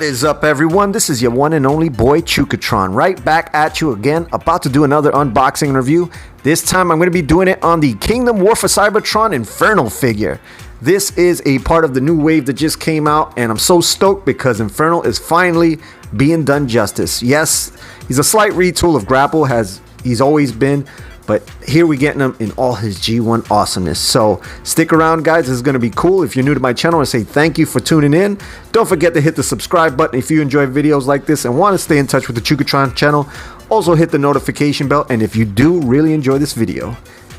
What is up, everyone? This is your one and only boy Chukatron, right back at you again, about to do another unboxing and review. This time I'm going to be doing it on the Kingdom War for Cybertron Inferno figure. This is a part of the new wave that just came out, and I'm so stoked because Inferno is finally being done justice. Yes, he's a slight retool of Grapple, as he's always been, but here we're getting him in all his G1 awesomeness. So stick around, guys. This is going to be cool. If you're new to my channel, I say thank you for tuning in. Don't forget to hit the subscribe button if you enjoy videos like this and want to stay in touch with the Chukatron channel. Also hit the notification bell, and if you do really enjoy this video,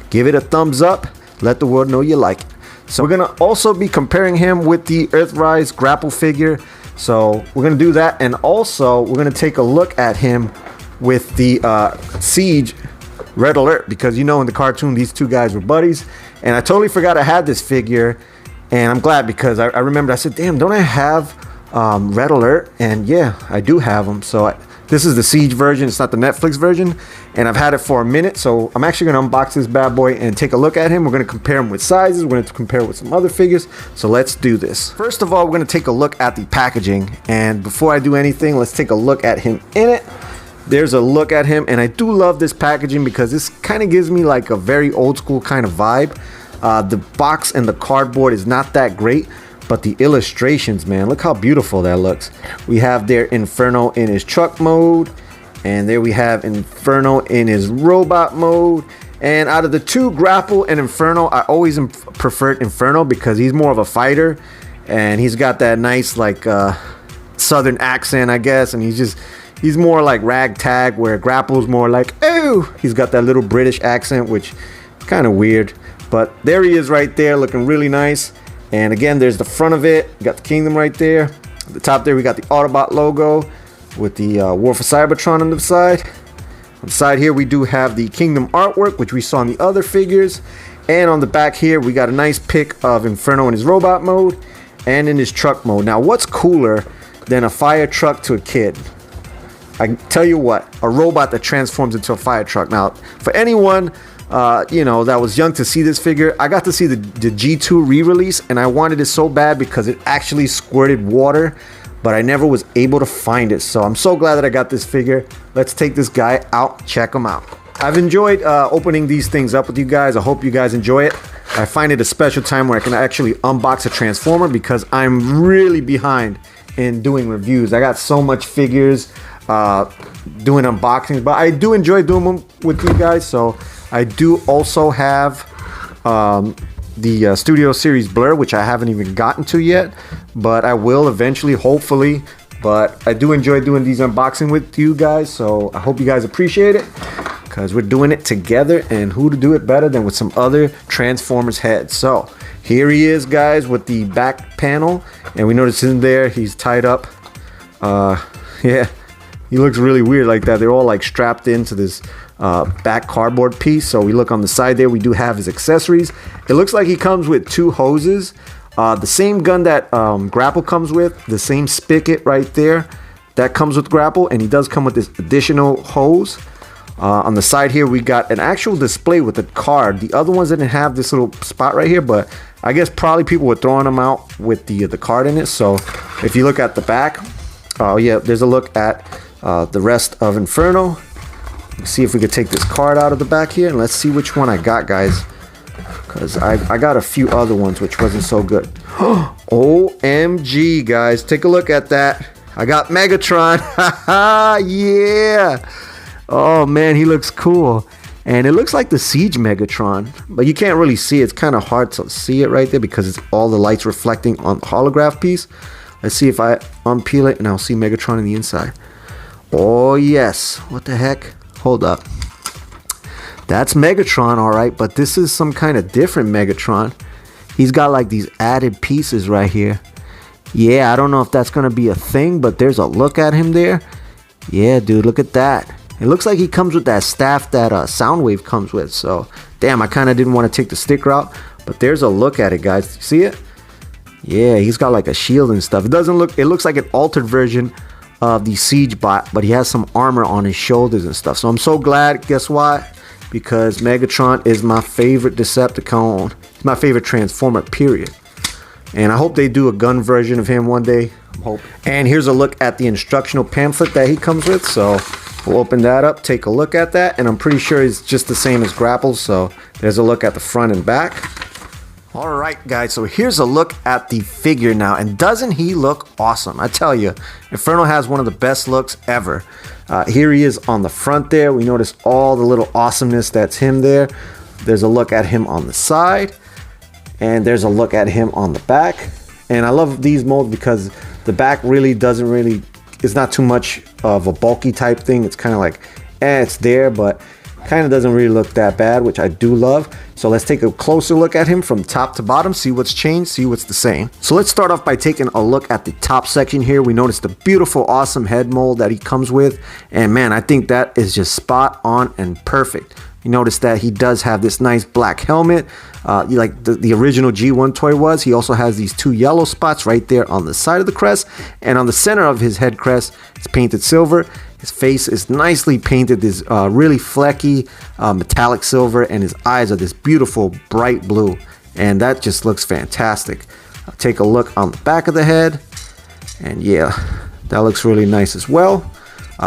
give it a thumbs up. Let the world know you like it. So we're going to also be comparing him with the Earthrise Grapple figure. So we're going to do that, and also we're going to take a look at him with the Siege Red Alert, because you know in the cartoon these two guys were buddies, and I totally forgot I had this figure, and I'm glad because I remembered. I said, damn, don't I have Red Alert? And yeah, I do have them. So this is the Siege version, it's not the Netflix version, and I've had it for a minute, so I'm actually going to unbox this bad boy and take a look at him. We're going to compare him with sizes, we're going to compare it with some other figures, so let's do this. First of all, we're going to take a look at the packaging, and before I do anything, let's take a look at him in it. There's a look at him, and I do love this packaging because this kind of gives me like a very old school kind of vibe. The box and the cardboard is not that great, but the illustrations, man, look how beautiful that looks. We have there Inferno in his truck mode, and there we have Inferno in his robot mode. And out of the two, Grapple and Inferno, I always preferred Inferno because he's more of a fighter, and he's got that nice like southern accent, I guess, and he's more like ragtag, where Grapple's more like, oh, he's got that little British accent, which is kind of weird. But there he is right there, looking really nice. And again, there's the front of it. You got the Kingdom right there. At the top there, we got the Autobot logo with the War for Cybertron on the side. On the side here, we do have the Kingdom artwork, which we saw in the other figures. And on the back here, we got a nice pic of Inferno in his robot mode and in his truck mode. Now, what's cooler than a fire truck to a kid? I tell you what, a robot that transforms into a fire truck. Now, for anyone you know, that was young to see this figure, I got to see the G2 re-release, and I wanted it so bad because it actually squirted water, but I never was able to find it. So I'm so glad that I got this figure. Let's take this guy out, check him out. I've enjoyed opening these things up with you guys. I hope you guys enjoy it. I find it a special time where I can actually unbox a Transformer because I'm really behind in doing reviews. I got so much figures, doing unboxings, but I do enjoy doing them with you guys. So I do also have the Studio Series Blur, which I haven't even gotten to yet, but I will eventually, hopefully. But I do enjoy doing these unboxing with you guys, so I hope you guys appreciate it, because we're doing it together, and who to do it better than with some other Transformers heads. So here he is, guys, with the back panel, and we notice in there he's tied up. Yeah, he looks really weird like that. They're all like strapped into this back cardboard piece. So we look on the side there, we do have his accessories. It looks like he comes with two hoses, the same gun that Grapple comes with, the same spigot right there that comes with Grapple, and he does come with this additional hose. On the side here, we got an actual display with a card. The other ones didn't have this little spot right here, but I guess probably people were throwing them out with the card in it. So if you look at the back, oh yeah, there's a look at the rest of Inferno. Let's see if we could take this card out of the back here, and let's see which one I got, guys, because I got a few other ones which wasn't so good. OMG, guys, take a look at that. I got Megatron. Yeah. Oh man, he looks cool, and it looks like the Siege Megatron, but you can't really see it. It's kind of hard to see it right there because it's all the lights reflecting on the holograph piece. Let's see if I unpeel it and I'll see Megatron on the inside. Oh yes, what the heck? Hold up. That's Megatron, all right, but this is some kind of different Megatron. He's got like these added pieces right here. Yeah, I don't know if that's gonna be a thing, but there's a look at him there. Yeah, dude, look at that. It looks like he comes with that staff that Soundwave comes with. So damn, I kind of didn't want to take the sticker out, but there's a look at it, guys. See it? Yeah, he's got like a shield and stuff. It looks like an altered version of the Siege bot, but he has some armor on his shoulders and stuff. So I'm so glad. Guess why? Because Megatron is my favorite Decepticon. It's my favorite Transformer, period. And I hope they do a gun version of him one day. I'm hoping. And here's a look at the instructional pamphlet that he comes with. So we'll open that up, take a look at that, and I'm pretty sure it's just the same as Grapple. So there's a look at the front and back. Alright guys, so here's a look at the figure now, and doesn't he look awesome? I tell you, Inferno has one of the best looks ever. Here he is on the front there. We notice all the little awesomeness that's him there. There's a look at him on the side, and there's a look at him on the back. And I love these molds because the back really it's not too much of a bulky type thing. It's kind of like, it's there, but kind of doesn't really look that bad, which I do love. So let's take a closer look at him from top to bottom, see what's changed, see what's the same. So let's start off by taking a look at the top section here. We notice the beautiful, awesome head mold that he comes with. And man, I think that is just spot on and perfect. You notice that he does have this nice black helmet, like the original G1 toy was. He also has these 2 yellow spots right there on the side of the crest, and on the center of his head crest, it's painted silver. His face is nicely painted, this really flecky metallic silver, and his eyes are this beautiful bright blue, and that just looks fantastic. Take a look on the back of the head, and yeah, that looks really nice as well.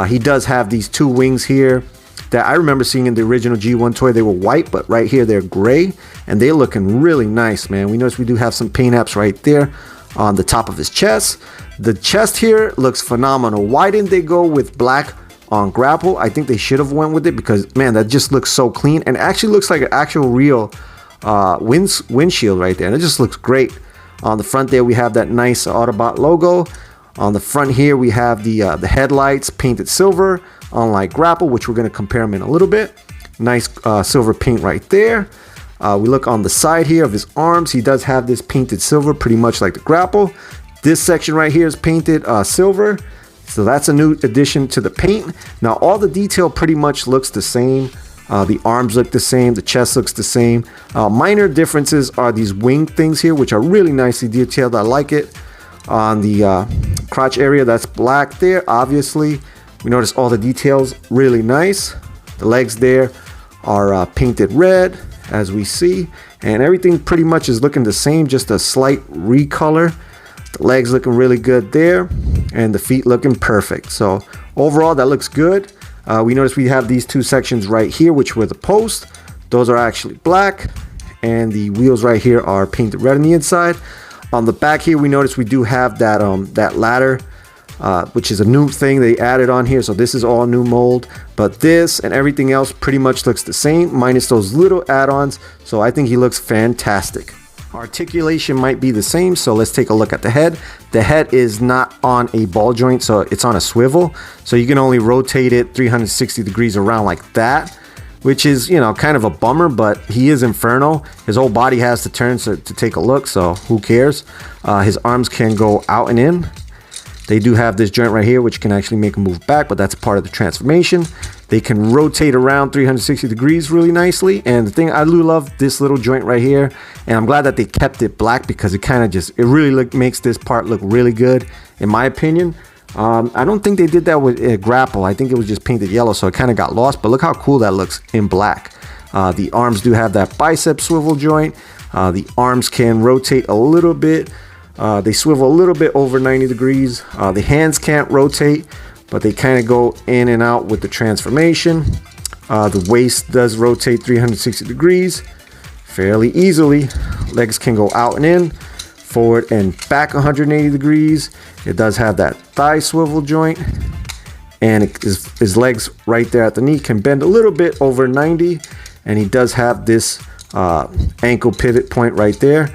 He does have these 2 wings here that I remember seeing in the original G1 toy. They were white, but right here they're gray, and they're looking really nice, man. We notice we do have some paint apps right there on the top of his chest. The chest here looks phenomenal. Why didn't they go with black on Grapple? I think they should have went with it because, man, that just looks so clean, and actually looks like an actual real windshield right there, and it just looks great. On the front there we have that nice Autobot logo. On the front here we have the headlights painted silver, unlike Grapple, which we're going to compare them in a little bit. Nice silver paint right there. We look on the side here of his arms. He does have this painted silver, pretty much like the Grapple. This section right here is painted silver, so that's a new addition to the paint. Now all the detail pretty much looks the same. The arms look the same, the chest looks the same. Minor differences are these wing things here, which are really nicely detailed. I like it. On the crotch area, that's black there, obviously. We notice all the details really nice. The legs there are painted red, as we see, and everything pretty much is looking the same, just a slight recolor. The legs looking really good there, and the feet looking perfect. So overall, that looks good. We notice we have these 2 sections right here, which were the posts. Those are actually black, and the wheels right here are painted red on the inside. On the back here, we notice we do have that that ladder, which is a new thing they added on here. So this is all new mold, but this and everything else pretty much looks the same, minus those little add-ons. So I think he looks fantastic. Articulation might be the same, so let's take a look at the head. The head is not on a ball joint, so it's on a swivel, so you can only rotate it 360 degrees around like that, which is, you know, kind of a bummer, but he is Inferno. His whole body has to turn to take a look, so who cares. His arms can go out and in. They do have this joint right here, which can actually make him move back, but that's part of the transformation. They can rotate around 360 degrees really nicely. And the thing I do love, this little joint right here, and I'm glad that they kept it black because it kind of just, it really makes this part look really good, in my opinion. I don't think they did that with Grapple. I think it was just painted yellow, so it kind of got lost, but look how cool that looks in black. The arms do have that bicep swivel joint. The arms can rotate a little bit. They swivel a little bit over 90 degrees. The hands can't rotate, but they kind of go in and out with the transformation. The waist does rotate 360 degrees fairly easily. Legs can go out and in, forward and back 180 degrees. It does have that thigh swivel joint, and his legs right there at the knee can bend a little bit over 90, and he does have this ankle pivot point right there,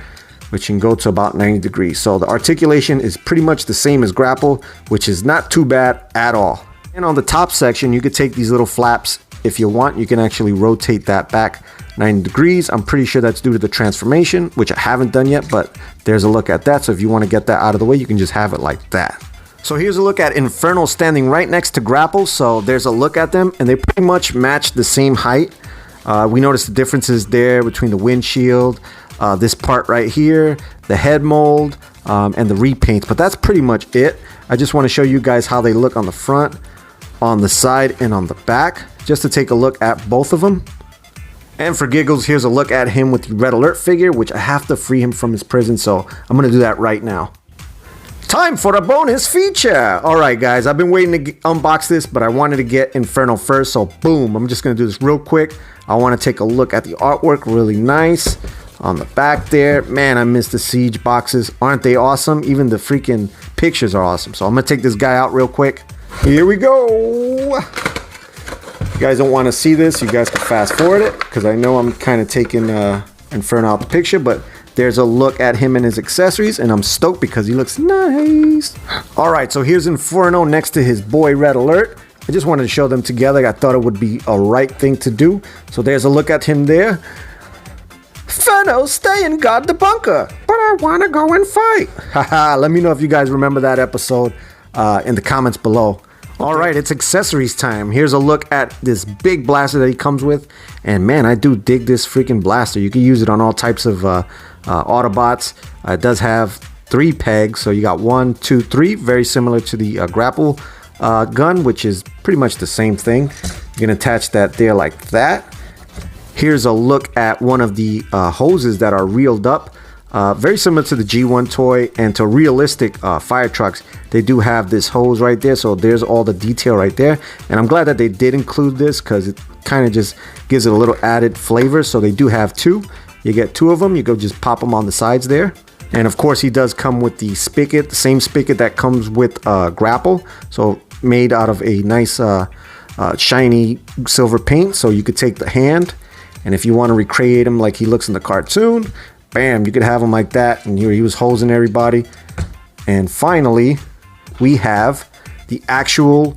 which can go to about 90 degrees. So the articulation is pretty much the same as Grapple, which is not too bad at all. And on the top section, you could take these little flaps. If you want, you can actually rotate that back 90 degrees. I'm pretty sure that's due to the transformation, which I haven't done yet, but there's a look at that. So if you want to get that out of the way, you can just have it like that. So here's a look at Inferno standing right next to Grapple. So there's a look at them, and they pretty much match the same height. We notice the differences there between the windshield, this part right here, the head mold, and the repaint, but that's pretty much it. I just want to show you guys how they look on the front, on the side, and on the back, just to take a look at both of them. And for giggles, here's a look at him with the Red Alert figure, which I have to free him from his prison, so I'm going to do that right now. Time for a bonus feature. All right, guys, I've been waiting to unbox this, but I wanted to get Inferno first, so boom, I'm just going to do this real quick. I want to take a look at the artwork, really nice. On the back there, man, I miss the Siege boxes. Aren't they awesome? Even the freaking pictures are awesome. So I'm going to take this guy out real quick. Here we go. If you guys don't want to see this, you guys can fast forward it, because I know I'm kind of taking Inferno out the picture, but there's a look at him and his accessories, and I'm stoked because he looks nice. All right, so here's Inferno next to his boy Red Alert. I just wanted to show them together. I thought it would be a right thing to do. So there's a look at him there. Inferno, stay and guard the bunker, but I want to go and fight. Haha, let me know if you guys remember that episode in the comments below. All right, it's accessories time. Here's a look at this big blaster that he comes with. And man, I do dig this freaking blaster. You can use it on all types of Autobots. It does have 3 pegs, so you got 1, 2, 3, very similar to the Grapple gun, which is pretty much the same thing. You can attach that there like that. Here's a look at one of the hoses that are reeled up, very similar to the G1 toy and to realistic fire trucks. They do have this hose right there, so there's all the detail right there, and I'm glad that they did include this because it kind of just gives it a little added flavor. So they do have 2. You get 2 of them. You go just pop them on the sides there. And of course, he does come with the spigot, the same spigot that comes with Grapple. So made out of a nice shiny silver paint. So you could take the hand, and if you want to recreate him like he looks in the cartoon, bam, you could have him like that. And here he was hosing everybody. And finally, we have the actual,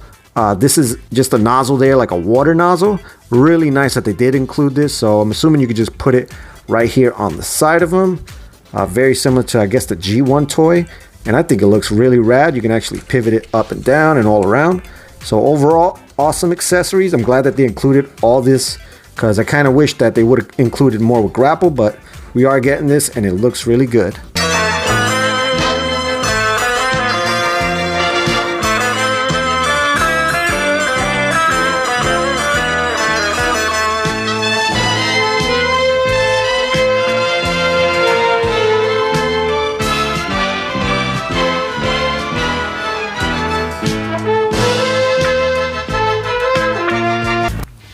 this is just a nozzle there, like a water nozzle. Really nice that they did include this. So I'm assuming you could just put it right here on the side of him. Very similar to, I guess, the G1 toy. And I think it looks really rad. You can actually pivot it up and down and all around. So overall, awesome accessories. I'm glad that they included all this, because I kind of wish that they would have included more with Grapple, but we are getting this and it looks really good.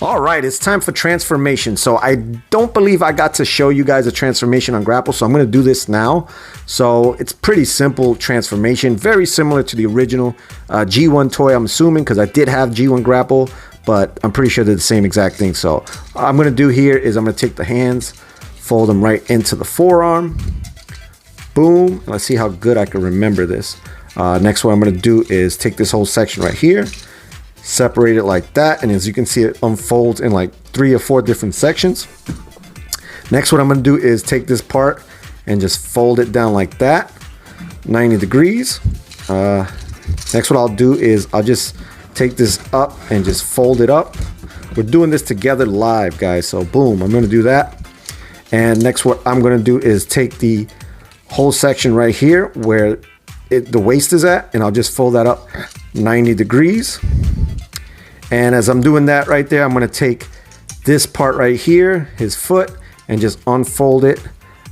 All right, it's time for transformation. So I don't believe I got to show you guys a transformation on Grapple, so I'm going to do this now. So it's pretty simple transformation, very similar to the original G1 toy, I'm assuming, because I did have G1 Grapple, but I'm pretty sure they're the same exact thing. So what I'm going to do here is I'm going to take the hands, fold them right into the forearm. Boom. Let's see how good I can remember this. Next, what I'm going to do is take this whole section right here, separate it like that, and as you can see, it unfolds in like 3 or 4 different sections. Next, what I'm going to do is take this part and just fold it down like that, 90 degrees. Next, what I'll do is I'll just take this up and just fold it up. We're doing this together live, guys, so boom, I'm going to do that. And next, what I'm going to do is take the whole section right here where the waist is at, and I'll just fold that up 90 degrees. And as I'm doing that right there, I'm going to take this part right here, his foot, and just unfold it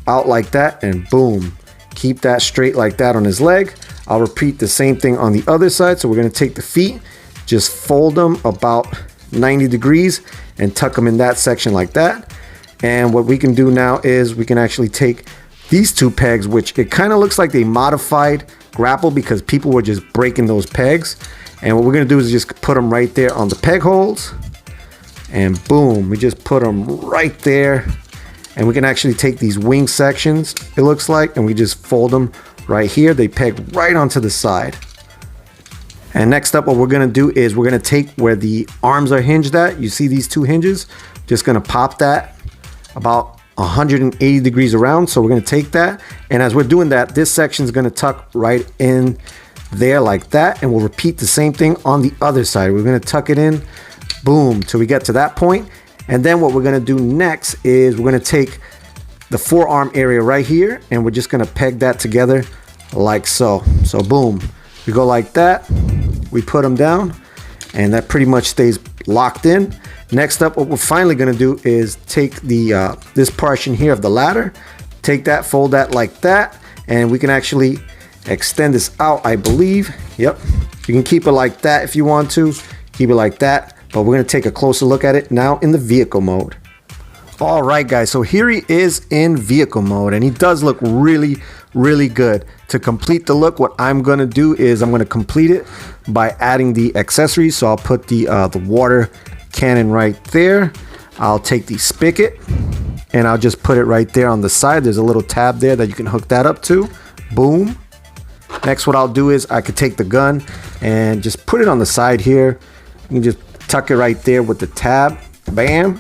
out like that, and boom, keep that straight like that on his leg. I'll repeat the same thing on the other side. So we're going to take the feet, just fold them about 90 degrees and tuck them in that section like that. And what we can do now is we can actually take these 2 pegs, which it kind of looks like they modified Grapple because people were just breaking those pegs. And what we're going to do is just put them right there on the peg holes. And boom, we just put them right there. And we can actually take these wing sections, it looks like, and we just fold them right here. They peg right onto the side. And next up, what we're going to do is we're going to take where the arms are hinged at. You see these 2 hinges? Just going to pop that about 180 degrees around. So we're going to take that. And as we're doing that, this section is going to tuck right in there like that, and we'll repeat the same thing on the other side. We're going to tuck it in, boom, till we get to that point. And then what we're going to do next is we're going to take the forearm area right here, and we're just going to peg that together like so. So boom, we go like that, we put them down, and that pretty much stays locked in. Next up, what we're finally going to do is take the this portion here of the ladder, take that, fold that like that, and we can actually extend this out, I believe. Yep, you can keep it like that if you want to, keep it like that, but we're going to take a closer look at it now in the vehicle mode. All right, guys, so here he is in vehicle mode, and he does look really, really good. To complete the look, what I'm going to do is I'm going to complete it by adding the accessories. So I'll put the water cannon right there. I'll take the spigot and I'll just put it right there on the side. There's a little tab there that you can hook that up to. Boom. Next, what I'll do is I could take the gun and just put it on the side here. You can just tuck it right there with the tab. Bam.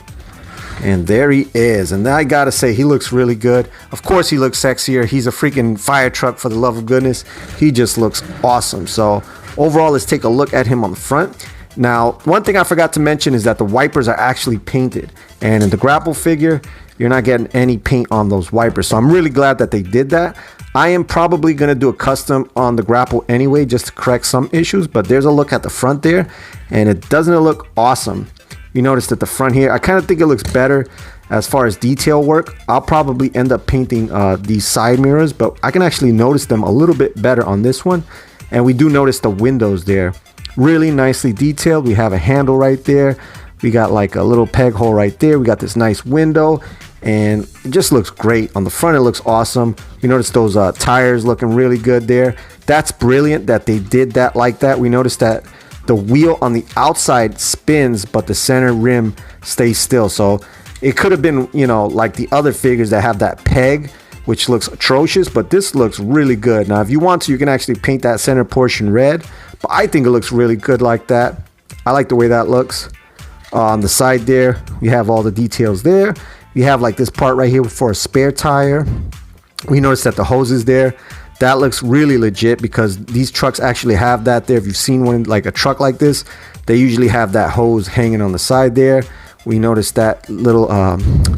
And there he is. And I gotta say, he looks really good. Of course, he looks sexier. He's a freaking fire truck, for the love of goodness. He just looks awesome. So overall, let's take a look at him on the front. Now, one thing I forgot to mention is that the wipers are actually painted. And in the Grapple figure, you're not getting any paint on those wipers. So I'm really glad that they did that. I am probably going to do a custom on the Grapple anyway, just to correct some issues. But there's a look at the front there, and it doesn't look awesome. You notice that the front here, I kind of think it looks better as far as detail work. I'll probably end up painting these side mirrors, but I can actually notice them a little bit better on this one. And we do notice the windows there, really nicely detailed. We have a handle right there. We got like a little peg hole right there. We got this nice window, and it just looks great. On the front, it looks awesome. You notice those tires looking really good there. That's brilliant that they did that like that. We noticed that the wheel on the outside spins, but the center rim stays still. So it could have been, you know, like the other figures that have that peg, which looks atrocious, but this looks really good. Now, if you want to, you can actually paint that center portion red, but I think it looks really good like that. I like the way that looks. On the side there, we have all the details there. We have like this part right here for a spare tire. We noticed that the hose is there. That looks really legit because these trucks actually have that there. If you've seen one, like a truck like this, they usually have that hose hanging on the side there. We noticed that little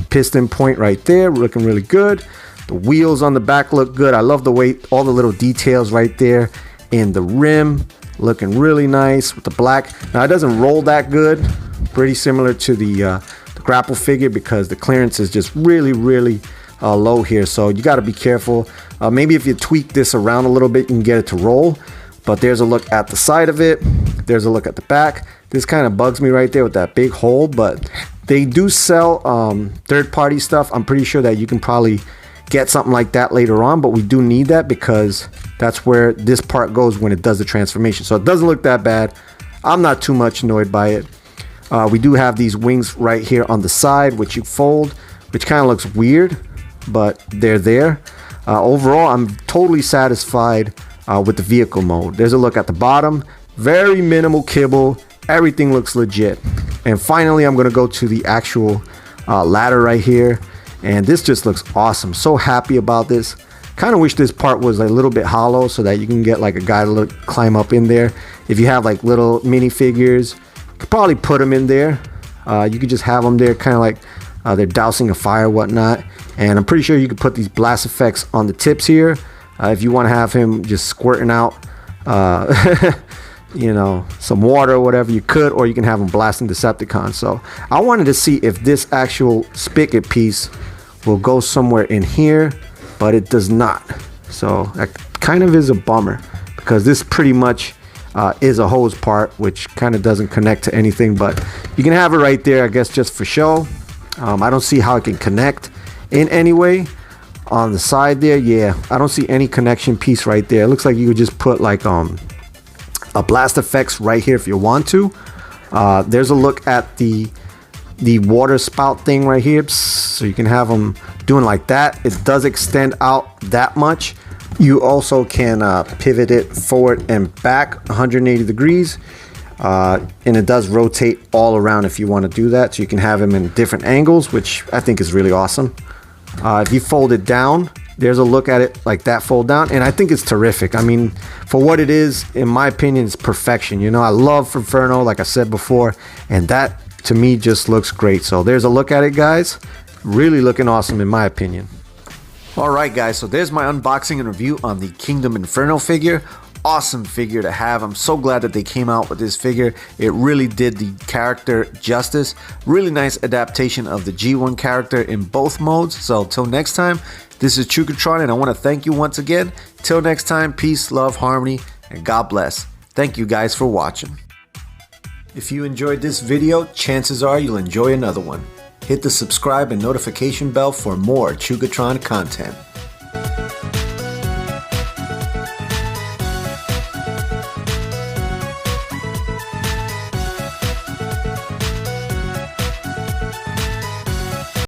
piston point right there, looking really good. The wheels on the back look good. I love the way all the little details right there in the rim, looking really nice with the black. Now, it doesn't roll that good. Pretty similar to the Grapple figure because the clearance is just really, really low here. So you got to be careful. Maybe if you tweak this around a little bit, you can get it to roll. But there's a look at the side of it. There's a look at the back. This kind of bugs me right there with that big hole, but they do sell third-party stuff. I'm pretty sure that you can probably get something like that later on, but we do need that because that's where this part goes when it does the transformation. So it doesn't look that bad. I'm not too much annoyed by it. We do have these wings right here on the side, which you fold, which kind of looks weird, but they're there. Overall, I'm totally satisfied with the vehicle mode. There's a look at the bottom. Very minimal kibble. Everything looks legit. And finally, I'm going to go to the actual ladder right here. And this just looks awesome. So happy about this. Kind of wish this part was a little bit hollow so that you can get like a guy to climb up in there. If you have like little minifigures, you could probably put them in there. You could just have them there kind of like they're dousing a fire, whatnot. And I'm pretty sure you could put these blast effects on the tips here. If you want to have him just squirting out, you know, some water or whatever, you could, or you can have him blasting Decepticons. So I wanted to see if this actual spigot piece will go somewhere in here, but it does not. So that kind of is a bummer because this pretty much is a hose part, which kind of doesn't connect to anything, but you can have it right there, I guess, just for show. I don't see how it can connect in any way. On the side there, yeah, I don't see any connection piece right there. It looks like you could just put like a blast effects right here if you want to. There's a look at the water spout thing right here, so you can have them doing like that. It does extend out that much. You also can pivot it forward and back 180 degrees, and it does rotate all around if you want to do that, so you can have them in different angles, which I think is really awesome. If you fold it down, there's a look at it like that fold down, and I think it's terrific. I mean, for what it is, in my opinion, it's perfection. You know, I love Inferno, like I said before, and that to me just looks great. So there's a look at it, guys. Really looking awesome in my opinion. Alright guys, so there's my unboxing and review on the Kingdom Inferno figure. awesome figure to have. I'm so glad that they came out with this figure. It really did the character justice. Really nice adaptation of the G1 character in both modes. So till next time, this is Chukatron, and I want to thank you once again. Till next time, peace, love, harmony, and God bless. Thank you guys for watching. If you enjoyed this video, chances are you'll enjoy another one. Hit the subscribe and notification bell for more Chukatron content.